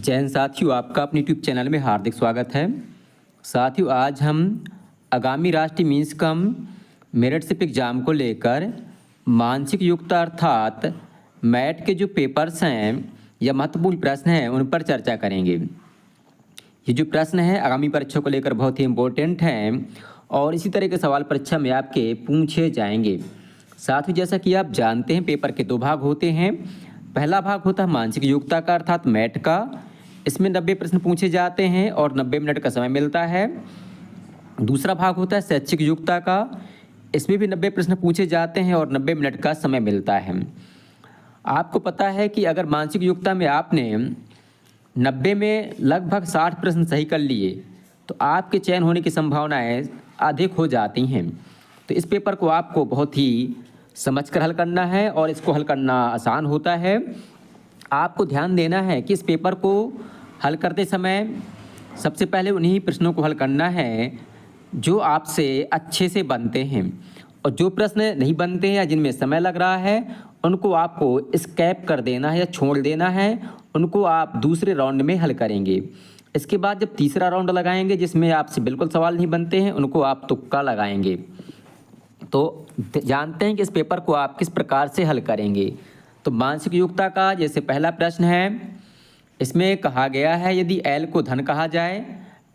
जय हिंद साथियों, आपका अपने यूट्यूब चैनल में हार्दिक स्वागत है। साथियों, आज हम आगामी राष्ट्रीय मीन्स कम मेरिटशिप एग्ज़ाम को लेकर मानसिक योग्यता अर्थात मैट के जो पेपर्स हैं या महत्वपूर्ण प्रश्न हैं उन पर चर्चा करेंगे। ये जो प्रश्न है आगामी परीक्षा को लेकर बहुत ही इम्पोर्टेंट हैं और इसी तरह के सवाल परीक्षा में आपके पूछे जाएंगे। साथ ही जैसा कि आप जानते हैं, पेपर के 2 भाग होते हैं। पहला भाग होता है मानसिक योग्यता का अर्थात मैट का। इसमें 90 प्रश्न पूछे जाते हैं और 90 मिनट का समय मिलता है। दूसरा भाग होता है शैक्षिक योग्यता का। इसमें भी 90 प्रश्न पूछे जाते हैं और 90 मिनट का समय मिलता है। आपको पता है कि अगर मानसिक योग्यता में आपने 90 में लगभग 60 प्रश्न सही कर लिए तो आपके चयन होने की संभावनाएं अधिक हो जाती हैं। तो इस पेपर को आपको बहुत ही समझकर हल करना है और इसको हल करना आसान होता है। आपको ध्यान देना है कि इस पेपर को हल करते समय सबसे पहले उन्हीं प्रश्नों को हल करना है जो आपसे अच्छे से बनते हैं, और जो प्रश्न नहीं बनते हैं या जिनमें समय लग रहा है उनको आपको स्कैप कर देना है या छोड़ देना है। उनको आप दूसरे राउंड में हल करेंगे। इसके बाद जब तीसरा राउंड लगाएंगे जिसमें आपसे बिल्कुल सवाल नहीं बनते हैं उनको आप तुक्का लगाएंगे। तो जानते हैं कि इस पेपर को आप किस प्रकार से हल करेंगे। तो मानसिक योग्यता का जैसे पहला प्रश्न है, इसमें कहा गया है यदि एल को धन कहा जाए,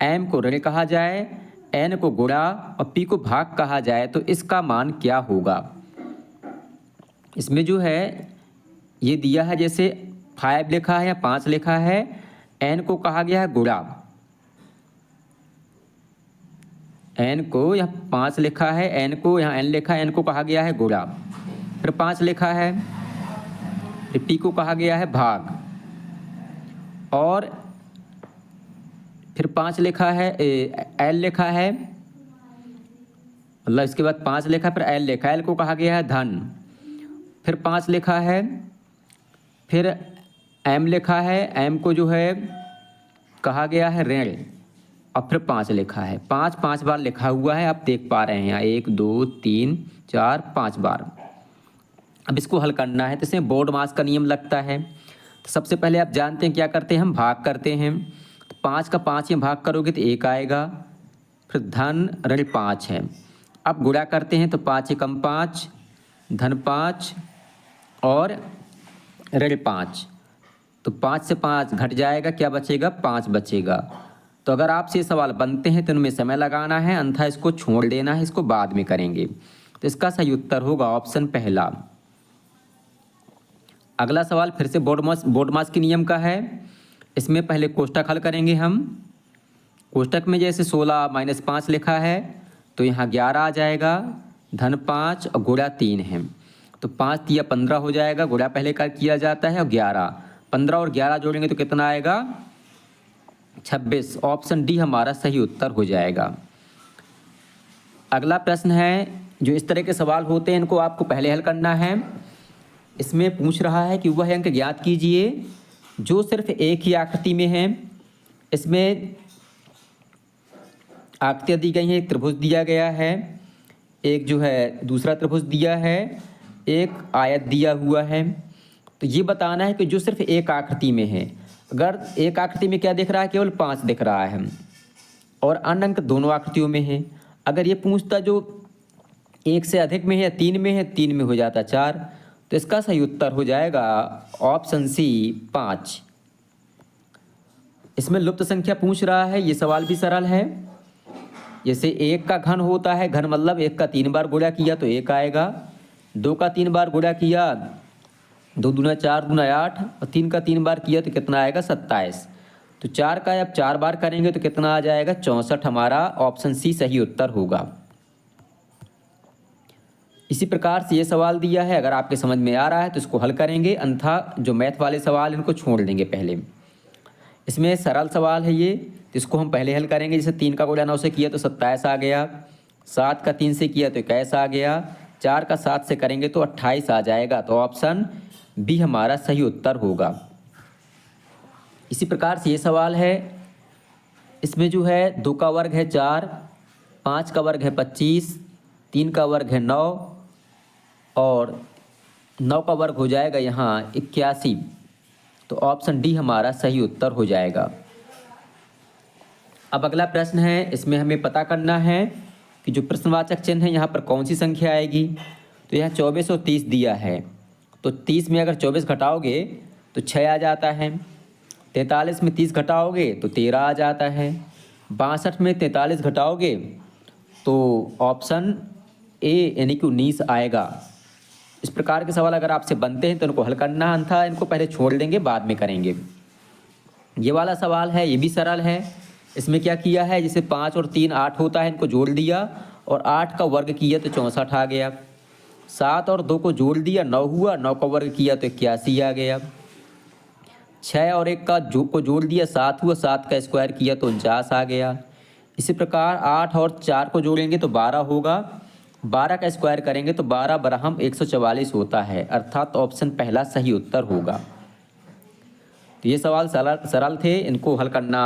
एम को ऋण कहा जाए, एन को गुणा और पी को भाग कहा जाए तो इसका मान क्या होगा। इसमें जो है ये दिया है, जैसे 5 लिखा है या 5 लिखा है, एन को कहा गया है गुणा, एन को यहाँ 5 लिखा है, एन को यहाँ एन लिखा है, एन को कहा गया है गुणा, फिर 5 लिखा है, फिर पी को कहा गया है भाग, और फिर 5 लिखा है एल लिखा है, मतलब इसके बाद 5 लिखा है, फिर एल लिखा है, एल को कहा गया है धन, फिर 5 लिखा है, फिर एम लिखा है, एम को जो है कहा गया है ऋण, और फिर 5 लिखा है। 5 बार लिखा हुआ है, आप देख पा रहे हैं यहाँ 1 2 3 4 5 बार। अब इसको हल करना है तो इसमें बोर्ड मास का नियम लगता है। तो सबसे पहले आप जानते हैं क्या करते हैं, हम भाग करते हैं। तो 5 का 5 में भाग करोगे तो 1 आएगा, फिर धन ऋण 5 है। अब गुणा करते हैं तो 5 एकम 5, धन 5 और ऋण 5, तो 5 से 5 घट जाएगा, क्या बचेगा 5 बचेगा। तो अगर आपसे ये सवाल बनते हैं तो इनमें समय लगाना है, अन्यथा इसको छोड़ देना है, इसको बाद में करेंगे। तो इसका सही उत्तर होगा ऑप्शन पहला। अगला सवाल फिर से बोर्ड मास के नियम का है। इसमें पहले कोष्टक हल करेंगे हम। कोष्टक में जैसे 16 - 5 लिखा है तो यहाँ 11 आ जाएगा, धन 5 और गुणा 3 है, तो 5 तिया 15 हो जाएगा, गुणा पहले का किया जाता है, और 11 15 और 11 जोड़ेंगे तो कितना आएगा 26। ऑप्शन डी हमारा सही उत्तर हो जाएगा। अगला प्रश्न है, जो इस तरह के सवाल होते हैं इनको आपको पहले हल करना है। इसमें पूछ रहा है कि वह अंक ज्ञात कीजिए जो सिर्फ एक ही आकृति में है। इसमें आकृतियाँ दी गई हैं, एक त्रिभुज दिया गया है, एक जो है दूसरा त्रिभुज दिया है, एक आयत दिया हुआ है। तो ये बताना है कि जो सिर्फ एक आकृति में है। अगर एक आकृति में क्या दिख रहा है, केवल 5 दिख रहा है, और अन्य अंक दोनों आकृतियों में है। अगर ये पूछता जो एक से अधिक में है या 3 में है, 3 में हो जाता 4, तो इसका सही उत्तर हो जाएगा ऑप्शन सी 5। इसमें लुप्त संख्या पूछ रहा है, ये सवाल भी सरल है। जैसे 1 का घन होता है, घन मतलब 1 का 3 बार गुणा किया तो 1 आएगा, 2 का 3 बार गुणा किया 2 दूना 4 दूना 8, और 3 का 3 बार किया तो कितना आएगा 27। तो 4 का अब 4 बार करेंगे तो कितना आ जाएगा 64। हमारा ऑप्शन सी सही उत्तर होगा। इसी प्रकार से ये सवाल दिया है, अगर आपके समझ में आ रहा है तो इसको हल करेंगे, अन्यथा जो मैथ वाले सवाल इनको छोड़ देंगे पहले। इसमें सरल सवाल है ये, तो इसको हम पहले हल करेंगे। जैसे 3 का गुणा 9 से किया तो 27 आ गया, 7 का 3 से किया तो 21 आ गया, 4 का 7 से करेंगे तो 28 आ जाएगा। तो ऑप्शन बी हमारा सही उत्तर होगा। इसी प्रकार से ये सवाल है, इसमें जो है 2 का वर्ग है 4, 5 का वर्ग है 25, 3 का वर्ग है 9 और 9 का वर्ग हो जाएगा यहाँ 81, तो ऑप्शन डी हमारा सही उत्तर हो जाएगा। अब अगला प्रश्न है, इसमें हमें पता करना है कि जो प्रश्नवाचक चिन्ह है यहाँ पर कौन सी संख्या आएगी। तो यह 24 और 30 दिया है, तो 30 में अगर 24 घटाओगे तो 6 आ जाता है। 43 में 30 घटाओगे तो 13 आ जाता है। 62 में 43 घटाओगे तो ऑप्शन ए यानी कि 19 आएगा। इस प्रकार के सवाल अगर आपसे बनते हैं तो इनको हल करना, अन्यथा इनको पहले छोड़ देंगे, बाद में करेंगे। ये वाला सवाल है, ये भी सरल है। इसमें क्या किया है, जैसे 5 और 3 8 होता है, इनको जोड़ दिया और 8 का वर्ग किया तो 64 आ गया। 7 और 2 को जोड़ दिया 9 हुआ, 9 का वर्ग किया तो 81 आ गया। 6 और 1 का को जोड़ दिया 7 हुआ, 7 का स्क्वायर किया तो 49 आ गया। इसी प्रकार 8 और 4 को जोड़ेंगे तो 12 होगा, 12 का स्क्वायर करेंगे तो 12 बराबर 144 होता है, अर्थात ऑप्शन पहला सही उत्तर होगा। तो ये सवाल सरल थे, इनको हल करना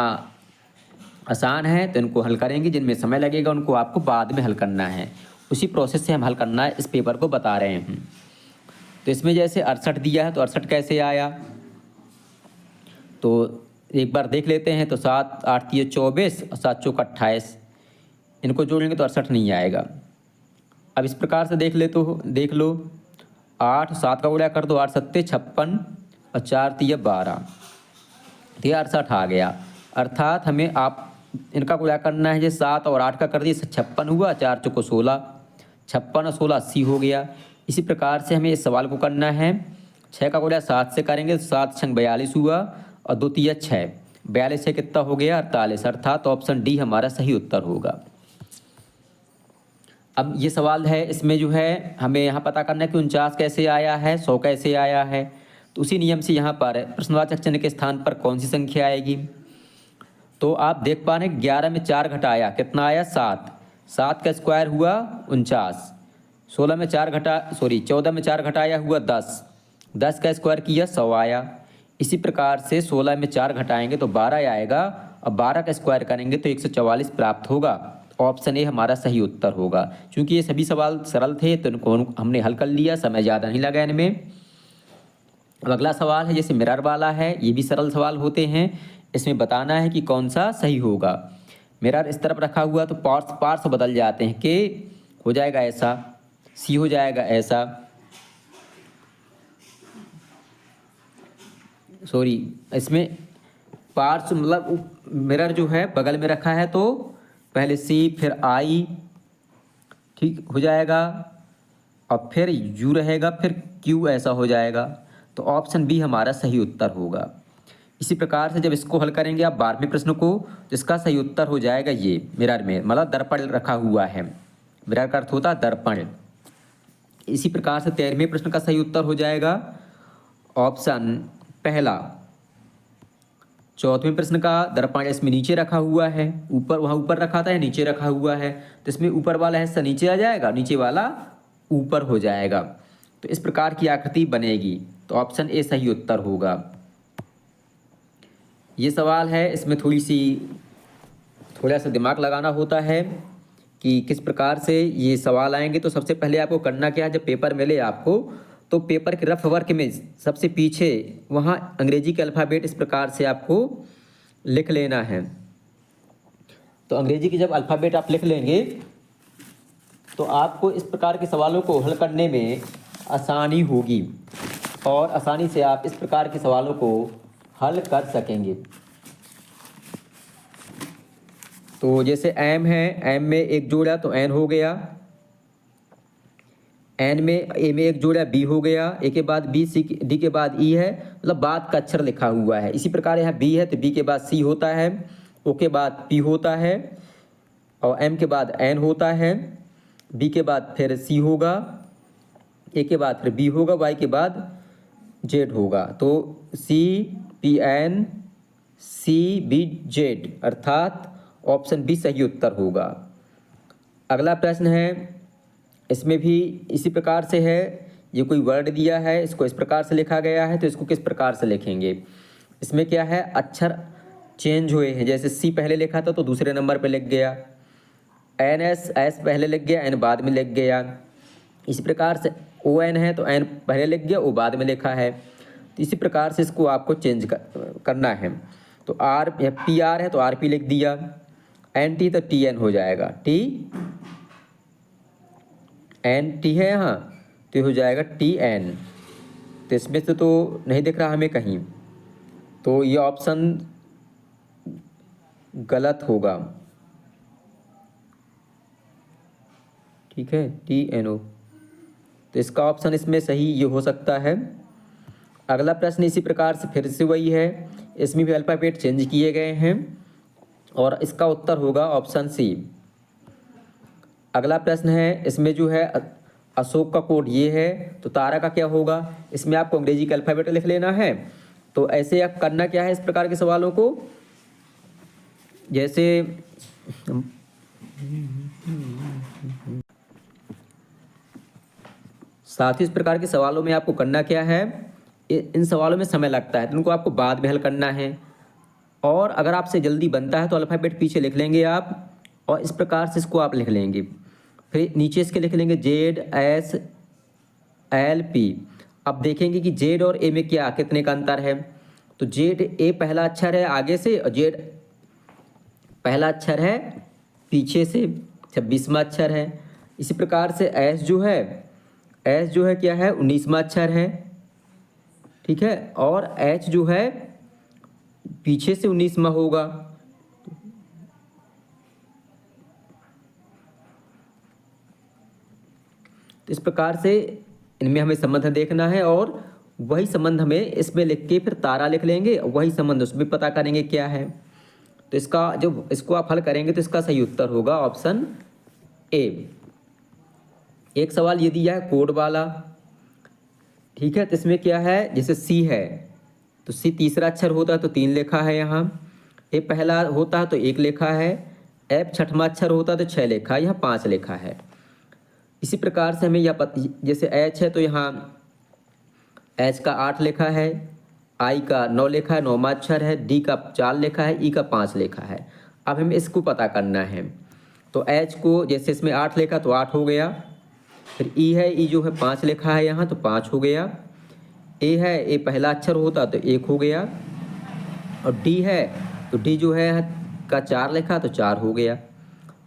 आसान है, तो इनको हल करेंगे। जिनमें समय लगेगा उनको आपको बाद में हल करना है। उसी प्रोसेस से हम हल करना इस पेपर को बता रहे हैं। तो इसमें जैसे 68 दिया है, तो 68 कैसे आया, तो एक बार देख लेते हैं। तो 7 8 3 24 और 7 चौक 28, इनको जोड़ेंगे तो 68 नहीं आएगा। अब इस प्रकार से देख लो 8 7 का गुणा कर दो, 8 7 56 और 4 3 12, तो 68 आ गया। अर्थात हमें आप इनका गुणा करना है, जैसे 7 और 8 का कर दिए 56 हुआ, 4 चौको 16, 56 और 16 80 हो गया। इसी प्रकार से हमें इस सवाल को करना है। 6 का गुणा 7 से करेंगे तो 7 6 42 हुआ और 2 3 6, 42 से कितना हो गया 48, अर्थात ऑप्शन डी हमारा सही उत्तर होगा। अब ये सवाल है, इसमें जो है हमें यहाँ पता करना है कि 49 कैसे आया है, 100 कैसे आया है। तो उसी नियम से यहाँ पर प्रश्नवाचक चिन्ह के स्थान पर कौन सी संख्या आएगी। तो आप देख पा रहे हैं 11 में 4 घटाया कितना आया 7, 7 का स्क्वायर हुआ 49, 14 में 4 घटाया हुआ 10, 10 का स्क्वायर किया 100 आया। इसी प्रकार से 16 में 4 घटाएंगे तो 12 आएगा और 12 का स्क्वायर करेंगे तो 144 प्राप्त होगा। ऑप्शन ए हमारा सही उत्तर होगा। क्योंकि ये सभी सवाल सरल थे तो इनको हमने हल कर लिया, समय ज़्यादा नहीं लगा इनमें। अब अगला सवाल है, जैसे मिरर वाला है, ये भी सरल सवाल होते हैं। इसमें बताना है कि कौन सा सही होगा। मिरर इस तरफ रखा हुआ तो पार्ट्स बदल जाते हैं, के हो जाएगा ऐसा, सी हो जाएगा ऐसा, सॉरी इसमें पार्ट्स मतलब मिरर जो है बगल में रखा है तो पहले सी फिर आई, ठीक हो जाएगा, और फिर यू रहेगा, फिर क्यू, ऐसा हो जाएगा। तो ऑप्शन बी हमारा सही उत्तर होगा। इसी प्रकार से जब इसको हल करेंगे आप 12वें प्रश्न को, तो इसका सही उत्तर हो जाएगा ये, मिरर में मतलब दर्पण रखा हुआ है, मिरर का अर्थ होता है दर्पण। इसी प्रकार से 13वें प्रश्न का सही उत्तर हो जाएगा ऑप्शन पहला। 14वें प्रश्न का दर्पण इसमें नीचे रखा हुआ है, ऊपर वहाँ ऊपर रखा था, नीचे रखा हुआ है, तो इसमें ऊपर वाला हिस्सा नीचे आ जाएगा, नीचे वाला ऊपर हो जाएगा। तो इस प्रकार की आकृति बनेगी, तो ऑप्शन ए सही उत्तर होगा। ये सवाल है, इसमें थोड़ा सा दिमाग लगाना होता है कि किस प्रकार से ये सवाल आएंगे। तो सबसे पहले आपको करना क्या है, जब पेपर मिले आपको तो पेपर के रफ वर्क में सबसे पीछे वहाँ अंग्रेजी के अल्फ़ाबेट इस प्रकार से आपको लिख लेना है। तो अंग्रेजी की जब अल्फ़ाबेट आप लिख लेंगे तो आपको इस प्रकार के सवालों को हल करने में आसानी होगी और आसानी से आप इस प्रकार के सवालों को हल कर सकेंगे। तो जैसे एम है, एम में एक जोड़ा तो एन हो गया, एन में ए में एक जोड़ा बी हो गया, ए के बाद बी, सी डी के बाद ई है, मतलब बाद का अक्षर लिखा हुआ है। इसी प्रकार यहाँ बी है तो बी के बाद सी होता है, ओ के बाद पी होता है, और एम के बाद एन होता है, बी के बाद फिर सी होगा, ए के बाद फिर बी होगा, वाई के बाद जेड होगा। तो C P N C B Z, अर्थात ऑप्शन बी सही उत्तर होगा। अगला प्रश्न है, इसमें भी इसी प्रकार से है। ये कोई वर्ड दिया है, इसको इस प्रकार से लिखा गया है, तो इसको किस प्रकार से लिखेंगे। इसमें क्या है, अक्षर चेंज हुए हैं। जैसे सी पहले लिखा था तो दूसरे नंबर पे लिख गया, एन एस पहले लिख गया, एन बाद में लिख गया। इसी प्रकार से ओ एन है तो एन पहले लिख गया, ओ बाद में लिखा है। तो इसी प्रकार से इसको आपको चेंज करना है। तो आर पी आर है तो आर पी लिख दिया, एन टी तो टी एन हो जाएगा, टी एन टी है यहाँ तो हो जाएगा टी एन। तो इसमें से तो नहीं दिख रहा हमें कहीं, तो ये ऑप्शन गलत होगा। ठीक है, टी एन ओ, तो इसका ऑप्शन इसमें सही ये हो सकता है। अगला प्रश्न इसी प्रकार से फिर से वही है, इसमें भी अल्फ़ाबेट चेंज किए गए हैं और इसका उत्तर होगा ऑप्शन सी। अगला प्रश्न है, इसमें जो है अशोक का कोड ये है, तो तारा का क्या होगा? इसमें आपको अंग्रेजी का अल्फ़ाबेट लिख लेना है। तो ऐसे आप करना क्या है इस प्रकार के सवालों को, जैसे साथ ही इस प्रकार के सवालों में आपको करना क्या है, इन सवालों में समय लगता है तो इनको आपको बाद में हल करना है। और अगर आपसे जल्दी बनता है तो अल्फ़ाबेट पीछे लिख लेंगे आप और इस प्रकार से इसको आप लिख लेंगे। फिर नीचे इसके लिख लेंगे जेड एस एल पी। अब देखेंगे कि जेड और ए में क्या कितने का अंतर है। तो जेड ए पहला अक्षर है आगे से और जेड पहला अक्षर है पीछे से, 26वां अक्षर है। इसी प्रकार से एस जो है क्या है, 19वां अक्षर है। ठीक है, और एच जो है पीछे से 19वां होगा। तो इस प्रकार से इनमें हमें संबंध देखना है और वही संबंध हमें इसमें लिख के फिर तारा लिख लेंगे, वही संबंध उसमें पता करेंगे क्या है। तो इसका जब इसको आप हल करेंगे तो इसका सही उत्तर होगा ऑप्शन ए। एक सवाल ये दिया है कोड वाला। ठीक है, तो इसमें क्या है, जैसे सी है तो सी तीसरा अक्षर होता है तो 3 लिखा है यहाँ, ए पहला होता है तो 1 लिखा है, एफ छठवां अक्षर होता है तो 6 लिखा है, यहाँ 5 लिखा है। इसी प्रकार से हमें यह जैसे एच है तो यहाँ एच का 8 लिखा है, आई का 9 लिखा है, 9वां अक्षर है, डी का 4 लिखा है, ई का 5 लिखा है। अब हमें इसको पता करना है। तो एच को जैसे इसमें 8 लिखा तो 8 हो गया, फिर ई है, ई जो है 5 लिखा है यहाँ तो 5 हो गया, ए है, ए पहला अक्षर होता तो 1 हो गया, और डी है तो डी जो है का 4 लिखा तो 4 हो गया।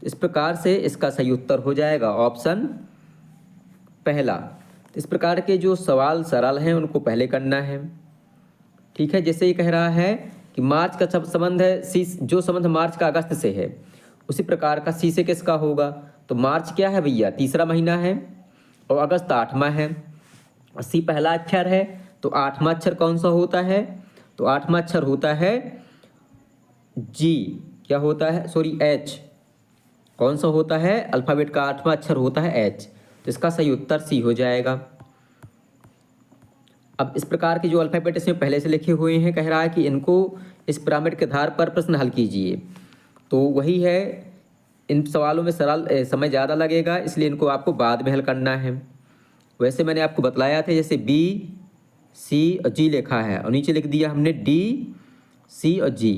इस प्रकार से इसका सही उत्तर हो जाएगा ऑप्शन पहला। इस प्रकार के जो सवाल सरल हैं उनको पहले करना है। ठीक है, जैसे ये कह रहा है कि मार्च का संबंध है सी, जो संबंध मार्च का अगस्त से है उसी प्रकार का सी से किसका होगा। तो मार्च क्या है भैया, तीसरा महीना है और अगस्त 8वां है, सी पहला अक्षर है तो 8वां अक्षर कौन सा होता है, तो 8वां अक्षर होता है जी, क्या होता है, सॉरी एच, कौन सा होता है, अल्फ़ाबेट का 8वां अक्षर होता है एच। तो इसका सही उत्तर सी हो जाएगा। अब इस प्रकार के जो अल्फ़ाबेट इसमें पहले से लिखे हुए हैं, कह रहा है कि इनको इस पिरामिड के आधार पर प्रश्न हल कीजिए। तो वही है, इन सवालों में सरल समय ज़्यादा लगेगा इसलिए इनको आपको बाद में हल करना है। वैसे मैंने आपको बतलाया था, जैसे बी सी और जी लिखा है और नीचे लिख दिया हमने डी सी और जी।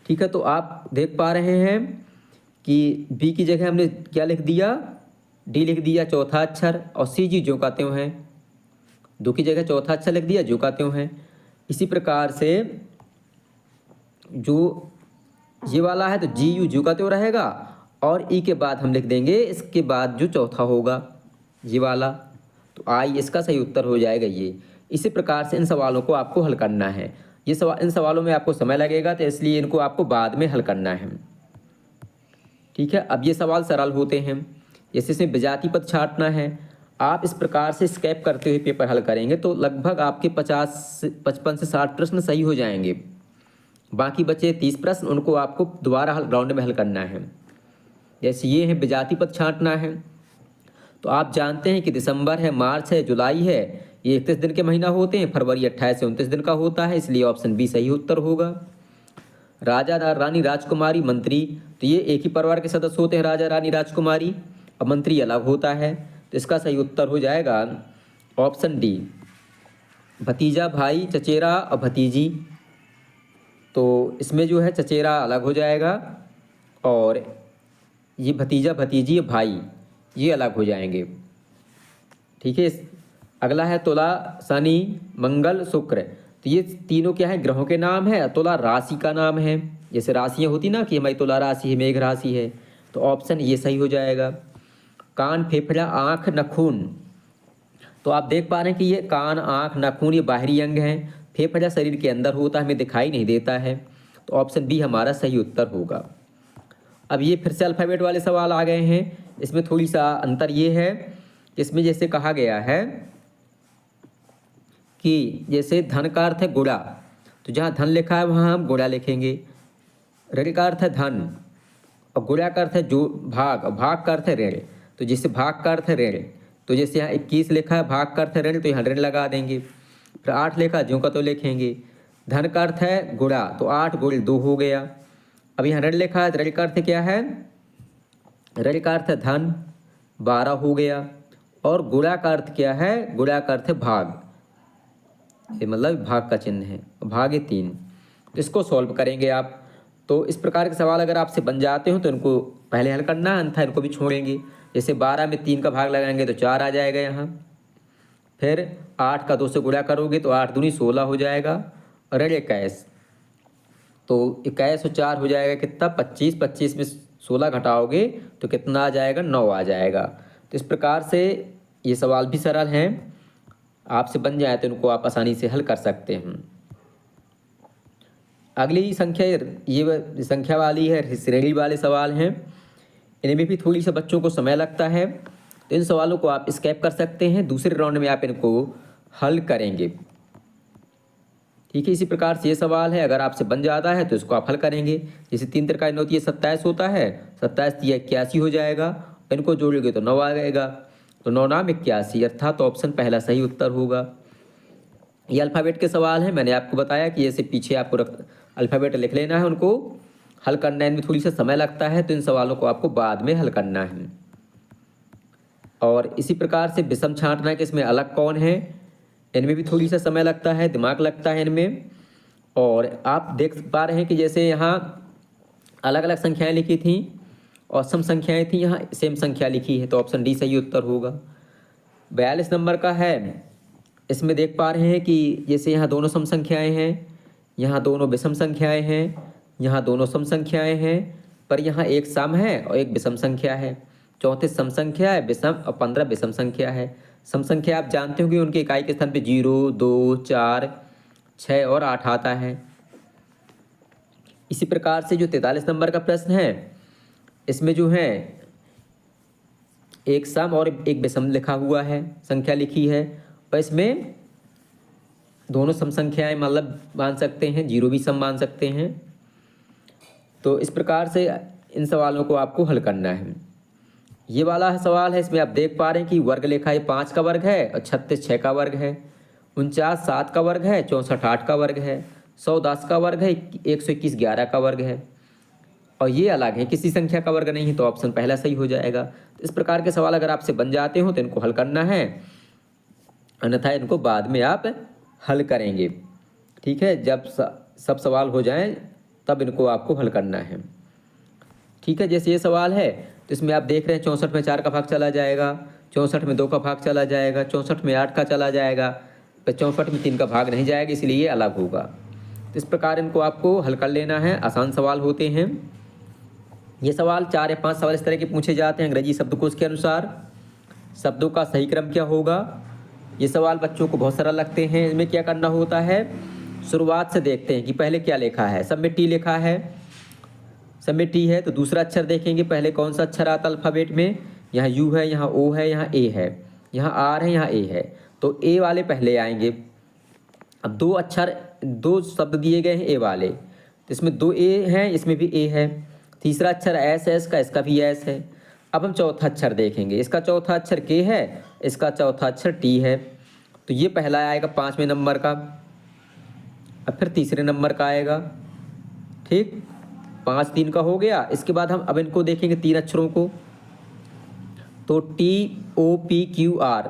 ठीक है, तो आप देख पा रहे हैं कि बी की जगह हमने क्या लिख दिया, डी लिख दिया चौथा अक्षर, और सी जी जो कहते हैं, 2 की जगह चौथा अक्षर लिख दिया जो कहते हैं। इसी प्रकार से जो ये वाला है तो जी यू जो कहते रहेगा, और ई के बाद हम लिख देंगे इसके बाद जो चौथा होगा ये वाला, तो आई इसका सही उत्तर हो जाएगा ये। इसी प्रकार से इन सवालों को आपको हल करना है। ये सवाल, इन सवालों में आपको समय लगेगा तो इसलिए इनको आपको बाद में हल करना है। ठीक है, अब ये सवाल सरल होते हैं, जैसे इसमें विजाति पद छांटना है। आप इस प्रकार से स्कैप करते हुए पेपर हल करेंगे तो लगभग आपके 55 से 60 प्रश्न सही हो जाएंगे। बाकी बचे 30 प्रश्न, उनको आपको दोबारा राउंड में हल करना है। जैसे ये है विजाति पद छांटना है, तो आप जानते हैं कि दिसंबर है, मार्च है, जुलाई है, ये 31 दिन के महीना होते हैं, फरवरी 28 से 29 दिन का होता है, इसलिए ऑप्शन बी सही उत्तर होगा। राजा रानी राजकुमारी मंत्री, तो ये एक ही परिवार के सदस्य होते हैं, राजा रानी राजकुमारी, और मंत्री अलग होता है, तो इसका सही उत्तर हो जाएगा ऑप्शन डी। भतीजा भाई, चचेरा और भतीजी, तो इसमें जो है चचेरा अलग हो जाएगा और ये भतीजा भतीजी भाई ये अलग हो जाएंगे। ठीक है, अगला है तुला, शनि, मंगल, शुक्र। तो ये तीनों क्या है, ग्रहों के नाम है। तुला राशि का नाम है, जैसे राशियाँ होती ना कि हमारी तुला राशि है, मेघ राशि है, तो ऑप्शन ये सही हो जाएगा। कान, फेफड़ा, आँख, नाखून। तो आप देख पा रहे हैं कि ये कान, आँख, नाखून ये बाहरी अंग हैं। फेफड़ा शरीर के अंदर होता है, हमें दिखाई नहीं देता है, तो ऑप्शन बी हमारा सही उत्तर होगा। अब ये फिर से अल्फ़ाबेट वाले सवाल आ गए हैं। इसमें थोड़ी सा अंतर ये है, इसमें जैसे कहा गया है कि जैसे धन का अर्थ है गुणा, तो जहाँ धन लिखा है वहाँ हम गुणा लिखेंगे। ऋण का अर्थ है धन, और गुणा का अर्थ है जो भाग, और भाग का अर्थ है ऋण। तो जैसे भाग का अर्थ है ऋण, तो जैसे यहाँ 21 लिखा है, भाग का अर्थ है ऋण, तो यहाँ ऋण लगा देंगे। फिर 8 लिखा, ज्यों का तो लिखेंगे। धन का अर्थ है गुणा, तो 8 गुण 2 हो गया। अब यहाँ ऋण लिखा है, ऋण का अर्थ क्या है, ऋण का अर्थ है धन, 12 हो गया। और गुणा का अर्थ क्या है, गुणा का अर्थ है भाग, ये मतलब भाग का चिन्ह है, भाग है 3। तो इसको सॉल्व करेंगे आप। तो इस प्रकार के सवाल अगर आपसे बन जाते हो तो इनको पहले हल करना है, अन्यथा इनको भी छोड़ेंगे। जैसे 12 में 3 का भाग लगाएंगे तो 4 आ जाएगा यहाँ। फिर 8 का 2 से गुणा करोगे तो 8 दूनी 16 हो जाएगा। और ऋण 21, तो 21 और 4 हो जाएगा कितना, 25। 25 में 16 घटाओगे तो कितना आ जाएगा, 9 आ जाएगा। तो इस प्रकार से ये सवाल भी सरल हैं, आपसे बन जाए तो इनको आप आसानी से हल कर सकते हैं। अगली संख्या ये संख्या वाली है, श्रेणी वाले सवाल हैं। इनमें भी थोड़ी सा बच्चों को समय लगता है, तो इन सवालों को आप स्किप कर सकते हैं, दूसरे राउंड में आप इनको हल करेंगे। ठीक है, इसी प्रकार से ये सवाल है, अगर आपसे बन जाता है तो इसको आप हल करेंगे। जैसे 3 तिरका 9 होती है, 27 होता है, 27 या 81 हो जाएगा। इनको जोड़ोगे तो 9 आ जाएगा, तो 9 नाम 81, अर्थात ऑप्शन पहला सही उत्तर होगा। ये अल्फ़ाबेट के सवाल हैं, मैंने आपको बताया कि जैसे पीछे आपको अल्फ़ाबेट लिख लेना है, उनको हल करना है। इनमें थोड़ी सा समय लगता है, तो इन सवालों को आपको बाद में हल करना है। और इसी प्रकार से विषम छांटना कि इसमें अलग कौन है, इनमें भी थोड़ी सा समय लगता है, दिमाग लगता है इनमें। और आप देख पा रहे हैं कि जैसे यहाँ अलग अलग संख्याएं लिखी थी और सम संख्याएं थी, यहाँ सेम संख्या लिखी है, तो ऑप्शन डी सही उत्तर होगा। 42 नंबर का है, इसमें देख पा रहे हैं कि जैसे यहाँ दोनों सम संख्याएं हैं, यहाँ दोनों विषम संख्याएं हैं, यहाँ दोनों सम संख्याएं हैं, पर यहाँ एक सम है और एक विषम संख्या है। 34 सम संख्या है विषम, और 15 विषम संख्या है। सम संख्या आप जानते हो कि उनके इकाई के स्थान पे 0, 2, 4, 6 और 8 आता है। इसी प्रकार से जो 43 नंबर का प्रश्न है, इसमें जो है एक सम और एक विषम लिखा हुआ है, संख्या लिखी है, और इसमें दोनों सम संख्याएं मतलब मान सकते हैं, 0 भी सम मान सकते हैं। तो इस प्रकार से इन सवालों को आपको हल करना है। ये वाला सवाल है, इसमें आप देख पा रहे हैं कि वर्ग लेखा है 5 का वर्ग है, और 36 6 का वर्ग है, 49 7 का वर्ग है, 64 8 का वर्ग है, 100 10 का वर्ग है, 121 11 का वर्ग है, और ये अलग है, किसी संख्या का वर्ग नहीं है, तो ऑप्शन पहला सही हो जाएगा। तो इस प्रकार के सवाल अगर आपसे बन जाते हो तो इनको हल करना है, अन्यथा इनको बाद में आप हल करेंगे। ठीक है, जब सब सवाल हो जाएं तब इनको आपको हल करना है। ठीक है, जैसे ये सवाल है तो इसमें आप देख रहे हैं 64 में 4 का भाग चला जाएगा, 64 में 2 का भाग चला जाएगा, 64 में 8 का चला जाएगा, तो 64 में 3 का भाग नहीं जाएगा, इसलिए ये अलग होगा। तो इस प्रकार इनको आपको हल कर लेना है, आसान सवाल होते हैं ये सवाल। 4 या 5 सवाल इस तरह के पूछे जाते हैं अंग्रेजी शब्दकोश के अनुसार। शब्दों का सही क्रम क्या होगा, ये सवाल बच्चों को बहुत सरल लगते हैं। इसमें क्या करना होता है, शुरुआत से देखते हैं कि पहले क्या लिखा है। सब में टी लिखा है, सब में टी है, तो दूसरा अक्षर देखेंगे पहले कौन सा अक्षर आता है अल्फ़ाबेट में। यहाँ यू है, यहाँ ओ है, यहाँ ए है, यहाँ आर है, यहाँ ए है, तो ए वाले पहले आएंगे। अब 2 अक्षर 2 शब्द दिए गए हैं ए वाले, तो इसमें 2 ए हैं, इसमें भी ए है। तीसरा अक्षर एस है इसका, इसका भी एस है। अब हम चौथा अक्षर देखेंगे, इसका चौथा अक्षर के है, इसका चौथा अक्षर टी है, तो ये पहला आएगा 5वें नंबर का। अब फिर तीसरे नंबर का आएगा। ठीक, 5 3 का हो गया। इसके बाद हम अब इनको देखेंगे 3 अक्षरों को, तो T O P Q R,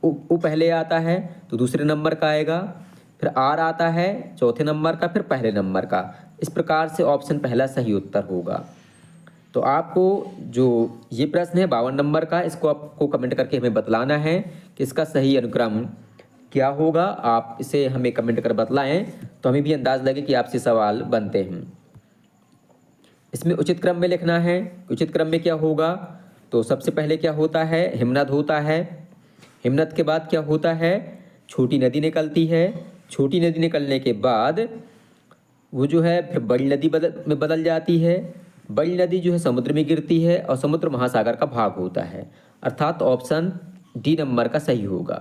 O पहले आता है तो दूसरे नंबर का आएगा, फिर आर आता है चौथे नंबर का, फिर पहले नंबर का। इस प्रकार से ऑप्शन पहला सही उत्तर होगा। तो आपको जो ये प्रश्न है 52 नंबर का, इसको आपको कमेंट करके हमें बतलाना है कि इसका सही अनुक्रम क्या होगा। आप इसे हमें कमेंट कर बतलाएं तो हमें भी अंदाज लगे कि आपसे सवाल बनते हैं। इसमें उचित क्रम में लिखना है। उचित क्रम में क्या होगा, तो सबसे पहले क्या होता है, हिमनद होता है। हिमनद के बाद क्या होता है, छोटी नदी निकलती है। छोटी नदी निकलने के बाद वो जो है फिर बड़ी नदी में बदल जाती है। बड़ी नदी जो है समुद्र में गिरती है और समुद्र महासागर का भाग होता है, अर्थात ऑप्शन डी नंबर का सही होगा।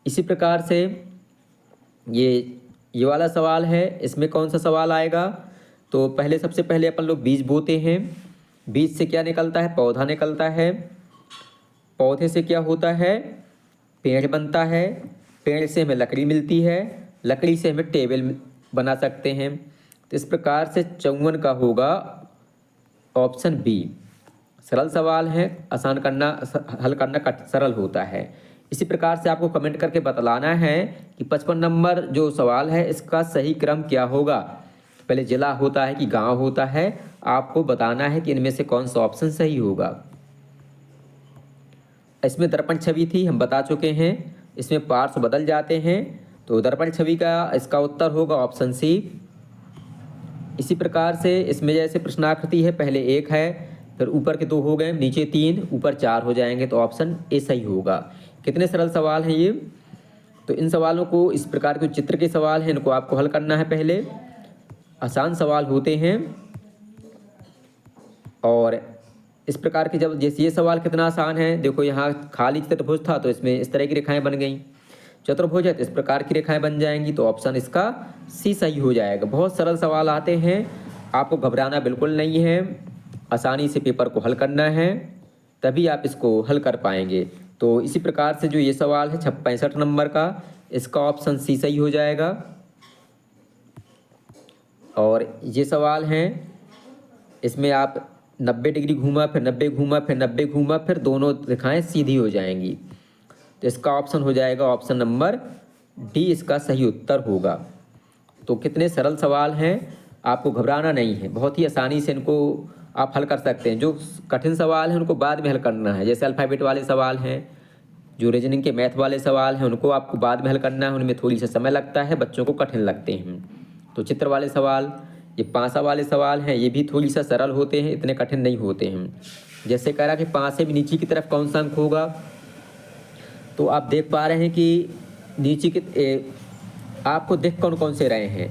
इसी प्रकार से ये वाला सवाल है, इसमें कौन सा सवाल आएगा, तो पहले सबसे पहले अपन लोग बीज बोते हैं। बीज से क्या निकलता है, पौधा निकलता है। पौधे से क्या होता है, पेड़ बनता है। पेड़ से हमें लकड़ी मिलती है। लकड़ी से हमें टेबल बना सकते हैं। तो इस प्रकार से 54 का होगा ऑप्शन बी। सरल सवाल है, आसान करना हल करना सरल होता है। इसी प्रकार से आपको कमेंट करके बतलाना है कि 55 नंबर जो सवाल है इसका सही क्रम क्या होगा। पहले जिला होता है कि गांव होता है, आपको बताना है कि इनमें से कौन सा ऑप्शन सही होगा। इसमें दर्पण छवि थी, हम बता चुके हैं। इसमें पार्श्व बदल जाते हैं, तो दर्पण छवि का इसका उत्तर होगा ऑप्शन सी। इसी प्रकार से इसमें जैसे प्रश्नाकृति है, पहले 1 है, फिर ऊपर के 2 हो गए, नीचे 3, ऊपर 4 हो जाएंगे, तो ऑप्शन ए सही होगा। कितने सरल सवाल हैं ये, तो इन सवालों को, इस प्रकार के चित्र के सवाल हैं, इनको आपको हल करना है। पहले आसान सवाल होते हैं और इस प्रकार के, जब जैसे ये सवाल कितना आसान है, देखो यहाँ खाली चतुर्भुज था तो इसमें इस तरह की रेखाएं बन गई। चतुर्भुज है तो इस प्रकार की रेखाएं बन जाएंगी, तो ऑप्शन इसका सी सही हो जाएगा। बहुत सरल सवाल आते हैं, आपको घबराना बिल्कुल नहीं है। आसानी से पेपर को हल करना है, तभी आप इसको हल कर पाएंगे। तो इसी प्रकार से जो ये सवाल है 65 नंबर का, इसका ऑप्शन सी सही हो जाएगा। और ये सवाल हैं, इसमें आप 90 डिग्री घूमा, फिर 90 घूमा, फिर 90 घूमा, फिर दोनों रेखाएं सीधी हो जाएंगी, तो इसका ऑप्शन हो जाएगा ऑप्शन नंबर डी, इसका सही उत्तर होगा। तो कितने सरल सवाल हैं, आपको घबराना नहीं है, बहुत ही आसानी से इनको आप हल कर सकते हैं। जो कठिन सवाल हैं उनको बाद में हल करना है, जैसे अल्फ़ाबेट वाले सवाल हैं, जो रीजनिंग के मैथ वाले सवाल हैं, उनको आपको बाद में हल करना है, उनमें थोड़ी सा समय लगता है, बच्चों को कठिन लगते हैं। तो चित्र वाले सवाल, ये पासा वाले सवाल हैं, ये भी थोड़ी सा सरल होते हैं, इतने कठिन नहीं होते हैं। जैसे कह रहा कि पासे में नीचे की तरफ कौन सा अंक होगा, तो आप देख पा रहे हैं कि नीचे के आपको दिख कौन कौन से रहे हैं।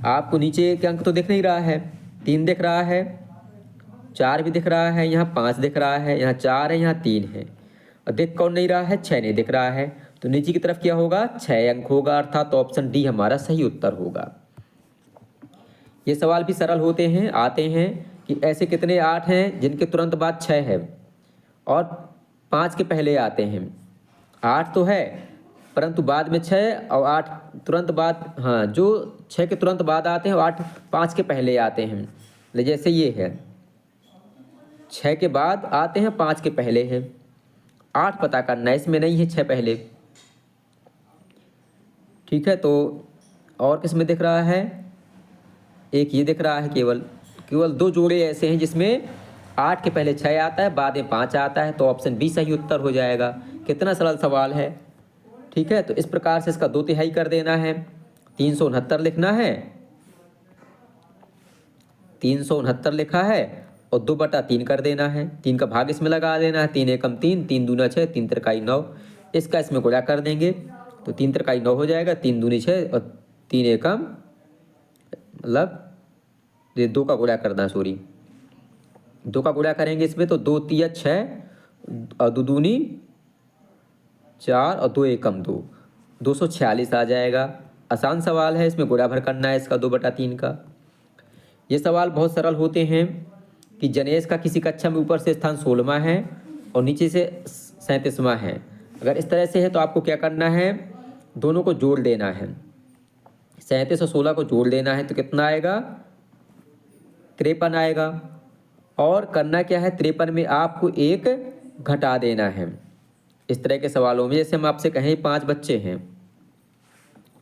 आपको नीचे के अंक तो दिख नहीं रहा है, 3 दिख रहा है, 4 भी दिख रहा है, यहाँ 5 दिख रहा है, यहाँ 4 है, यहाँ 3 है, और दिख कौन नहीं रहा है, 6 नहीं दिख रहा है। तो नीचे की तरफ क्या होगा, 6 अंक होगा, अर्थात ऑप्शन डी हमारा सही उत्तर होगा। ये सवाल भी सरल होते हैं, आते हैं कि ऐसे कितने 8 हैं जिनके तुरंत बाद 6 है और 5 के पहले आते हैं। 8 तो है परंतु बाद में 6 और 8 तुरंत बाद, हाँ, जो 6 के तुरंत बाद आते हैं और 8 5 के पहले आते हैं। जैसे ये है, 6 के बाद आते हैं, 5 के पहले है। 8 पता करना है, इसमें नहीं है 6 पहले। ठीक है, तो और किसमें दिख रहा है, एक ये दिख रहा है, केवल 2 जोड़े ऐसे हैं जिसमें 8 के पहले 6 आता है, बाद में 5 आता है, तो ऑप्शन बी सही उत्तर हो जाएगा। कितना सरल सवाल है। ठीक है, तो इस प्रकार से इसका 2/3 कर देना है, 369 लिखना है, 369 लिखा है, और 2/3 कर देना है। 3 का भाग इसमें लगा देना है, 3 एकम 3, 3 दूना 6, 3 तिरकाई 9, इसका इसमें गुणा कर देंगे, तो 3 तिरकाई 9 हो जाएगा, 3 दूनी 6 और 3 एकम, मतलब ये 2 का गुणा करना, सॉरी 2 का गुणा करेंगे इसमें, तो 2 तिया 6 और 2 दूनी 4 और 2 एकम 2, 246 आ जाएगा। आसान सवाल है, इसमें गुणा भर करना है इसका 2/3 का। ये सवाल बहुत सरल होते हैं कि जनेश का किसी कक्षा में ऊपर से स्थान 16वां है और नीचे से 37वां है। अगर इस तरह से है तो आपको क्या करना है, दोनों को जोड़ देना है, 37 और 16 को जोड़ देना है, तो कितना आएगा, 53 आएगा। और करना क्या है, 53 में आपको 1 घटा देना है। इस तरह के सवालों में जैसे हम आपसे कहें 5 बच्चे हैं,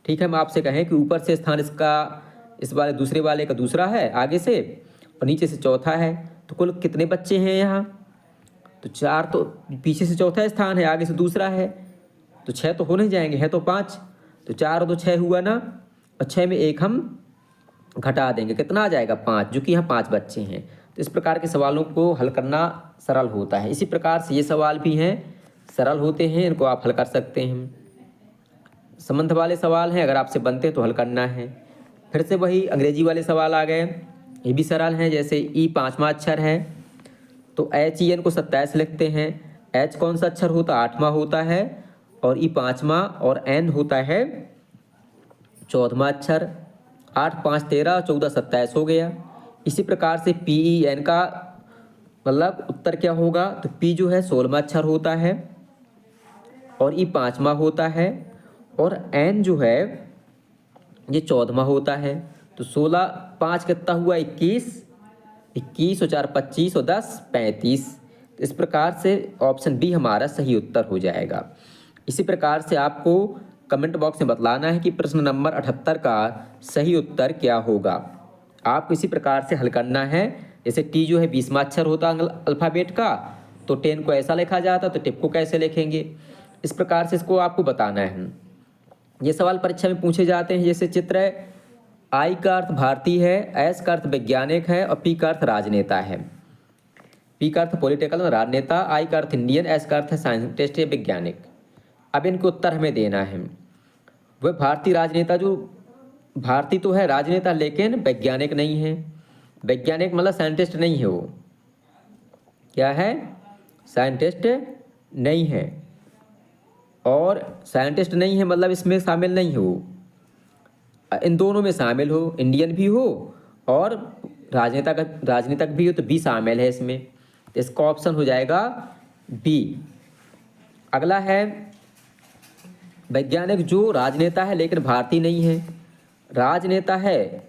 ठीक है, हम आपसे कहें कि ऊपर से स्थान इसका, इस वाले दूसरे वाले का दूसरा है आगे से, और नीचे से चौथा है, तो कुल कितने बच्चे हैं यहाँ, तो 4 तो पीछे से चौथा स्थान है, आगे से दूसरा है, तो 6 तो हो नहीं जाएंगे, है तो 5, तो 4 तो 6 हुआ ना, और 6 में 1 हम घटा देंगे, कितना आ जाएगा 5, जो कि यहाँ 5 बच्चे हैं। तो इस प्रकार के सवालों को हल करना सरल होता है। इसी प्रकार से ये सवाल भी हैं, सरल होते हैं, इनको आप हल कर सकते हैं। संबंध वाले सवाल हैं, अगर आपसे बनते हैं तो हल करना है। फिर से वही अंग्रेजी वाले सवाल आ गए, ये भी सरल हैं। जैसे ई 5वां अक्षर है तो HEN को 27 लिखते हैं। H कौन सा अक्षर होता है, 8वां होता है, और ई 5वां, और N होता है 14वां अक्षर। 8 5 13, 14 27 हो गया। इसी प्रकार से PEN का मतलब उत्तर क्या होगा, तो P जो है 16वां अक्षर होता है, और ई 5वां होता है, और N जो है ये 14वां होता है। तो 16 5 कितना हुआ, 21, 21 और 4 25 और 10 35। तो इस प्रकार से ऑप्शन बी हमारा सही उत्तर हो जाएगा। इसी प्रकार से आपको कमेंट बॉक्स में बतलाना है कि प्रश्न नंबर 78 का सही उत्तर क्या होगा। आपको इसी प्रकार से हल करना है। जैसे टी जो है 20वां अक्षर होता है अल्फ़ाबेट का, तो 10 को ऐसा लिखा जाता, तो टिप को कैसे लिखेंगे, इस प्रकार से इसको आपको बताना है। ये सवाल परीक्षा में पूछे जाते हैं। जैसे चित्र है, आई का अर्थ भारतीय है, एस का अर्थ वैज्ञानिक है, और पी का अर्थ राजनेता है। पी का अर्थ पॉलिटिकल राजनेता, आई का अर्थ इंडियन, एस का अर्थ है साइंटिस्ट या वैज्ञानिक। अब इनको उत्तर हमें देना है। वह भारतीय राजनेता, जो भारतीय तो है राजनेता लेकिन वैज्ञानिक नहीं है। वैज्ञानिक मतलब साइंटिस्ट नहीं है, वो क्या है, साइंटिस्ट नहीं है। और साइंटिस्ट नहीं है मतलब इसमें शामिल नहीं हो, इन दोनों में शामिल हो, इंडियन भी हो और राजनेता भी हो, तो बी शामिल है इसमें। तो इसका ऑप्शन हो जाएगा बी। अगला है वैज्ञानिक जो राजनेता है लेकिन भारतीय नहीं है। राजनेता है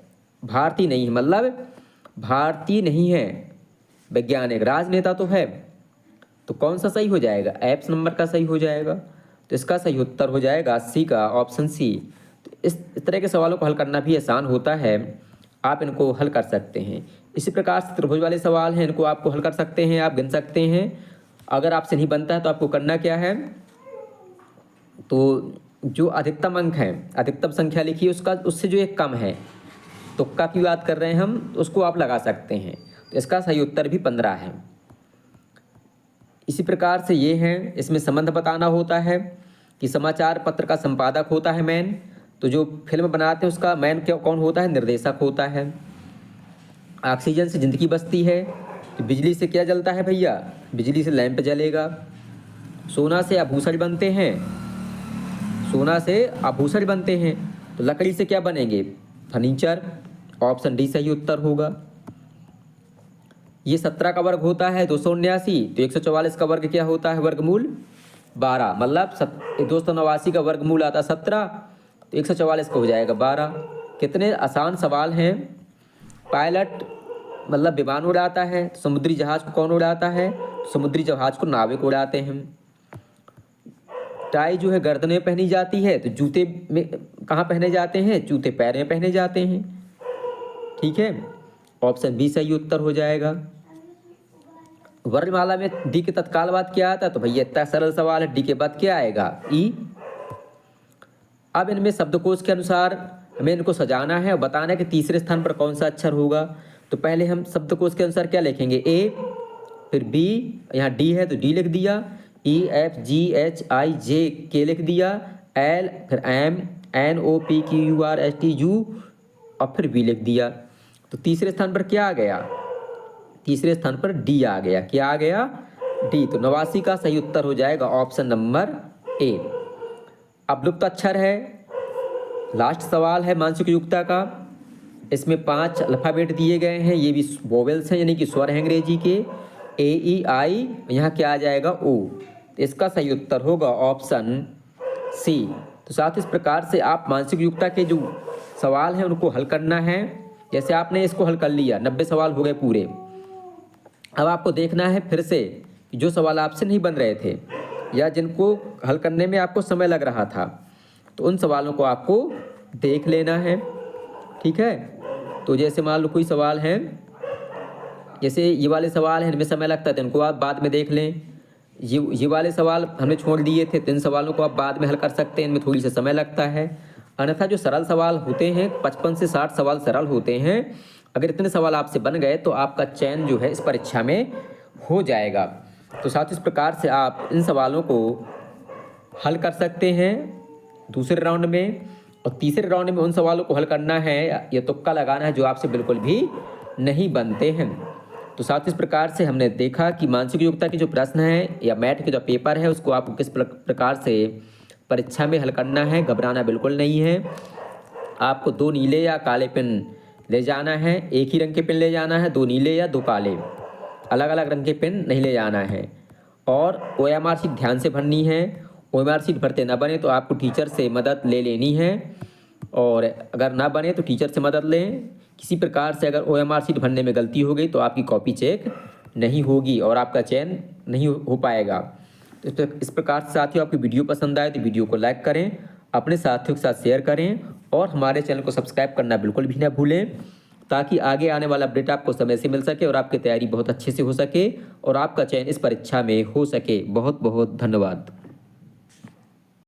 भारतीय नहीं है, मतलब भारतीय नहीं है वैज्ञानिक, राजनेता तो है। तो कौन सा सही हो जाएगा, एप्स नंबर का सही हो जाएगा। तो इसका सही उत्तर हो जाएगा सी का, ऑप्शन सी। तो इस तरह के सवालों को हल करना भी आसान होता है, आप इनको हल कर सकते हैं। इसी प्रकार से त्रिभुज वाले सवाल हैं, इनको आपको हल कर सकते हैं, आप गिन सकते हैं। अगर आपसे नहीं बनता है तो आपको करना क्या है, तो जो अधिकतम अंक है, अधिकतम संख्या लिखिए उसका, उससे जो एक कम है, तुक्का की बात कर रहे हैं हम, तो उसको आप लगा सकते हैं। तो इसका सही उत्तर भी 15 है। इसी प्रकार से ये हैं, इसमें संबंध बताना होता है कि समाचार पत्र का संपादक होता है मैन, तो जो फिल्म बनाते हैं उसका मैन क्या कौन होता है, निर्देशक होता है। ऑक्सीजन से ज़िंदगी बसती है, तो बिजली से क्या जलता है भैया, बिजली से लैंप जलेगा। सोना से आभूषण बनते हैं, सोना से आभूषण बनते हैं, तो लकड़ी से क्या बनेंगे, फर्नीचर। ऑप्शन डी सही उत्तर होगा। ये 17 का वर्ग होता है 279, तो 144 का वर्ग क्या होता है, वर्गमूल 12, मतलब 289 का वर्गमूल आता है 17, तो 144 का हो जाएगा 12। कितने आसान सवाल हैं। पायलट मतलब विमान उड़ाता है, तो समुद्री जहाज को कौन उड़ाता है, समुद्री जहाज को नाविक उड़ाते हैं। टाई जो है गर्दन में पहनी जाती है, तो जूते में कहाँ पहने जाते हैं, जूते पैर में पहने जाते हैं। ठीक है, ऑप्शन बी सही उत्तर हो जाएगा। वर्णमाला में डी के तत्काल बाद क्या आता है, तो भैया इतना सरल सवाल है, डी के बाद क्या आएगा, ई। अब इनमें शब्दकोश के अनुसार हमें इनको सजाना है और बताना है कि तीसरे स्थान पर कौन सा अक्षर होगा। तो पहले हम शब्दकोश के अनुसार क्या लिखेंगे, ए, फिर बी, यहाँ डी है तो डी लिख दिया, E F G H I जे के लिख दिया, एल, फिर M, N O P Q U R S T U, और फिर बी लिख दिया। तो तीसरे स्थान पर क्या आ गया, तीसरे स्थान पर डी आ गया। क्या आ गया, डी। तो 89 का सही उत्तर हो जाएगा ऑप्शन नंबर ए। अब लुप्त अक्षर है, लास्ट सवाल है मानसिक युक्ता का। इसमें 5 अल्फ़ाबेट दिए गए हैं, ये भी वोवेल्स हैं यानी कि स्वर हैं अंग्रेजी के, ए ई आई, यहाँ क्या आ जाएगा, ओ। तो इसका सही उत्तर होगा ऑप्शन सी। तो साथ इस प्रकार से आप मानसिक युक्ता के जो सवाल हैं उनको हल करना है। जैसे आपने इसको हल कर लिया, 90 सवाल हो गए पूरे। अब आपको देखना है फिर से कि जो सवाल आपसे नहीं बन रहे थे या जिनको हल करने में आपको समय लग रहा था, तो उन सवालों को आपको देख लेना है। ठीक है, तो जैसे मान लो कोई सवाल है जैसे ये वाले सवाल हैं, इनमें समय लगता है तो इनको आप बाद में देख लें। ये वाले सवाल हमने छोड़ दिए थे, तो इन सवालों को आप बाद में हल कर सकते हैं, इनमें थोड़ी सा समय लगता है। अन्यथा जो सरल सवाल होते हैं 55 से 60 सवाल सरल होते हैं, अगर इतने सवाल आपसे बन गए तो आपका चयन जो है इस परीक्षा में हो जाएगा। तो साथ इस प्रकार से आप इन सवालों को हल कर सकते हैं दूसरे राउंड में। और तीसरे राउंड में उन सवालों को हल करना है या तुक्का लगाना है जो आपसे बिल्कुल भी नहीं बनते हैं। तो साथ इस प्रकार से हमने देखा कि मानसिक योग्यता के जो प्रश्न हैं या मैथ के जो पेपर है उसको आपको किस प्रकार से परीक्षा में हल करना है। घबराना बिल्कुल नहीं है। आपको 2 नीले या काले पेन ले जाना है, एक ही रंग के पेन ले जाना है, 2 नीले या 2 काले, अलग अलग रंग के पेन नहीं ले जाना है। और OMR शीट ध्यान से भरनी है। OMR शीट भरते ना बने तो आपको टीचर से मदद ले लेनी है, और अगर ना बने तो टीचर से मदद लें। किसी प्रकार से अगर OMR शीट भरने में गलती हो गई तो आपकी कॉपी चेक नहीं होगी और आपका चयन नहीं हो पाएगा। तो इस प्रकार से साथियों आपकी वीडियो पसंद आए तो वीडियो को लाइक करें, अपने साथियों के साथ शेयर करें और हमारे चैनल को सब्सक्राइब करना बिल्कुल भी ना भूलें, ताकि आगे आने वाला अपडेट आपको समय से मिल सके और आपकी तैयारी बहुत अच्छे से हो सके और आपका चयन इस परीक्षा में हो सके। बहुत बहुत धन्यवाद।